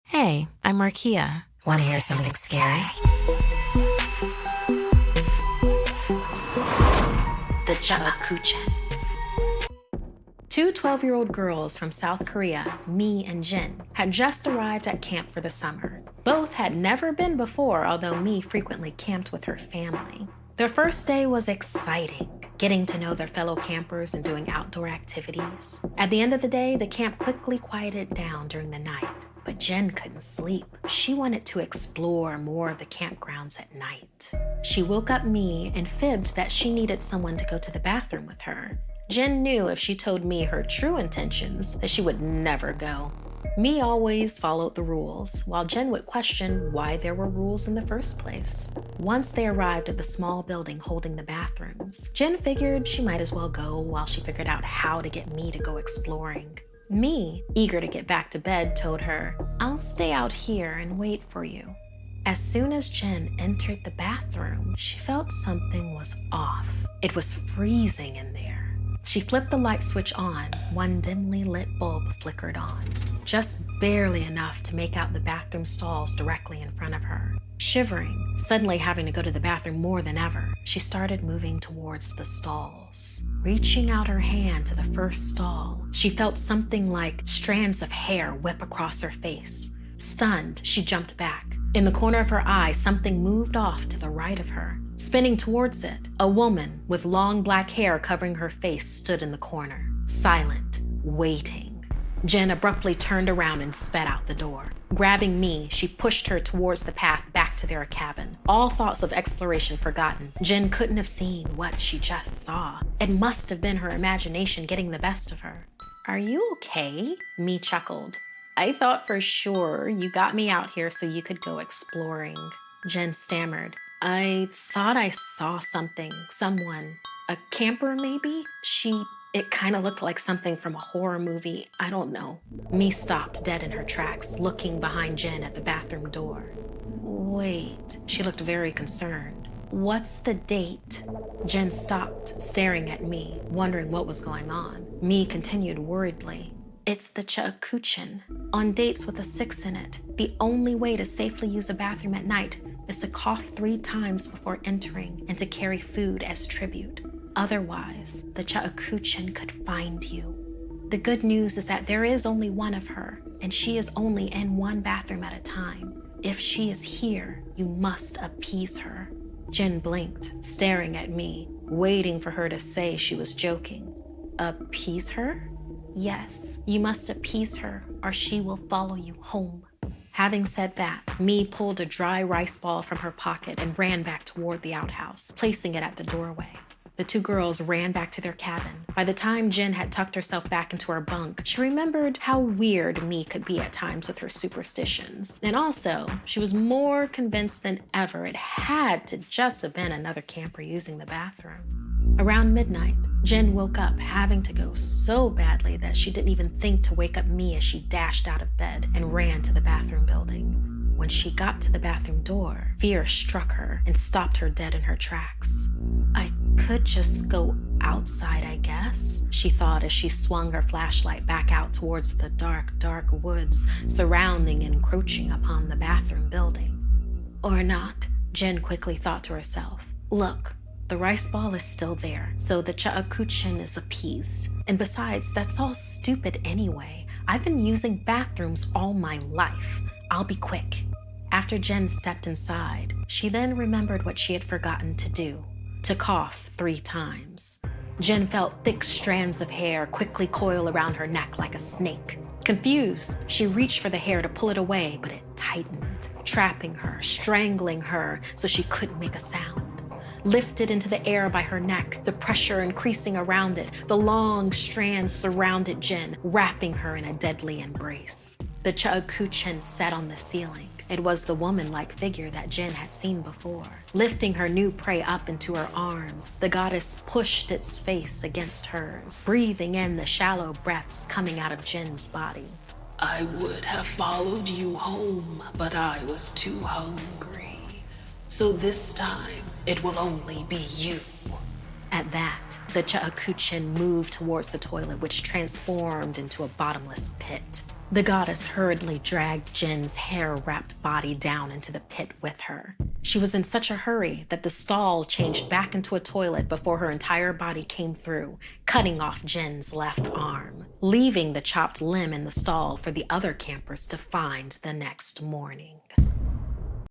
Hey, I'm Markia. Want to hear something scary? The Cheuksin. Two 12-year-old girls from South Korea, Mi and Jin, had just arrived at camp for the summer. Both had never been before, although Mi frequently camped with her family. Their first day was exciting, getting to know their fellow campers and doing outdoor activities. At the end of the day, the camp quickly quieted down during the night. But Jen couldn't sleep. She wanted to explore more of the campgrounds at night. She woke up Mi and fibbed that she needed someone to go to the bathroom with her. Jen knew if she told Mi her true intentions that she would never go. Mi always followed the rules, while Jen would question why there were rules in the first place. Once they arrived at the small building holding the bathrooms, Jen figured she might as well go while she figured out how to get Mi to go exploring. Mi, eager to get back to bed, told her, "I'll stay out here and wait for you." As soon as Jen entered the bathroom, she felt something was off. It was freezing in there. She flipped the light switch on. One dimly lit bulb flickered on, just barely enough to make out the bathroom stalls directly in front of her. Shivering, suddenly having to go to the bathroom more than ever, she started moving towards the stalls. Reaching out her hand to the first stall, she felt something like strands of hair whip across her face. Stunned, she jumped back. In the corner of her eye, something moved off to the right of her. Spinning towards it, a woman with long black hair covering her face stood in the corner, silent, waiting. Jen abruptly turned around and sped out the door. Grabbing Mi, she pushed her towards the path back to their cabin. All thoughts of exploration forgotten, Jen couldn't have seen what she just saw. It must have been her imagination getting the best of her. "Are you okay?" Mi chuckled. "I thought for sure you got me out here so you could go exploring." Jen stammered. "I thought I saw something, someone, a camper maybe? It kind of looked like something from a horror movie. I don't know." Mi stopped dead in her tracks, looking behind Jen at the bathroom door. "Wait," she looked very concerned. "What's the date?" Jen stopped, staring at Mi, wondering what was going on. Mi continued worriedly. "It's the Cheuksin. On dates with a 6 in it, the only way to safely use a bathroom at night is to cough 3 times before entering and to carry food as tribute. Otherwise, the Cheuksin could find you. The good news is that there is only one of her, and she is only in one bathroom at a time. If she is here, you must appease her." Jen blinked, staring at me, waiting for her to say she was joking. "Appease her?" "Yes, you must appease her, or she will follow you home." Having said that, Mi pulled a dry rice ball from her pocket and ran back toward the outhouse, placing it at the doorway. The two girls ran back to their cabin. By the time Jen had tucked herself back into her bunk, she remembered how weird Mi could be at times with her superstitions. And also, she was more convinced than ever it had to just have been another camper using the bathroom. Around midnight, Jen woke up having to go so badly that she didn't even think to wake up Mi as she dashed out of bed and ran to the bathroom building. When she got to the bathroom door, fear struck her and stopped her dead in her tracks. "I could just go outside, I guess," she thought as she swung her flashlight back out towards the dark, dark woods surrounding and encroaching upon the bathroom building. "Or not," Jen quickly thought to herself. "Look, the rice ball is still there, so the Cheuksin is appeased. And besides, that's all stupid anyway. I've been using bathrooms all my life. I'll be quick." After Jen stepped inside, she then remembered what she had forgotten to do, to cough 3 times. Jen felt thick strands of hair quickly coil around her neck like a snake. Confused, she reached for the hair to pull it away, but it tightened, trapping her, strangling her so she couldn't make a sound. Lifted into the air by her neck, the pressure increasing around it, the long strands surrounded Jen, wrapping her in a deadly embrace. The Cheuksin sat on the ceiling. It was the woman-like figure that Jen had seen before. Lifting her new prey up into her arms, the goddess pushed its face against hers, breathing in the shallow breaths coming out of Jen's body. "I would have followed you home, but I was too hungry. So this time, it will only be you." At that, the Cheuksin moved towards the toilet, which transformed into a bottomless pit. The goddess hurriedly dragged Jin's hair-wrapped body down into the pit with her. She was in such a hurry that the stall changed back into a toilet before her entire body came through, cutting off Jin's left arm, leaving the chopped limb in the stall for the other campers to find the next morning.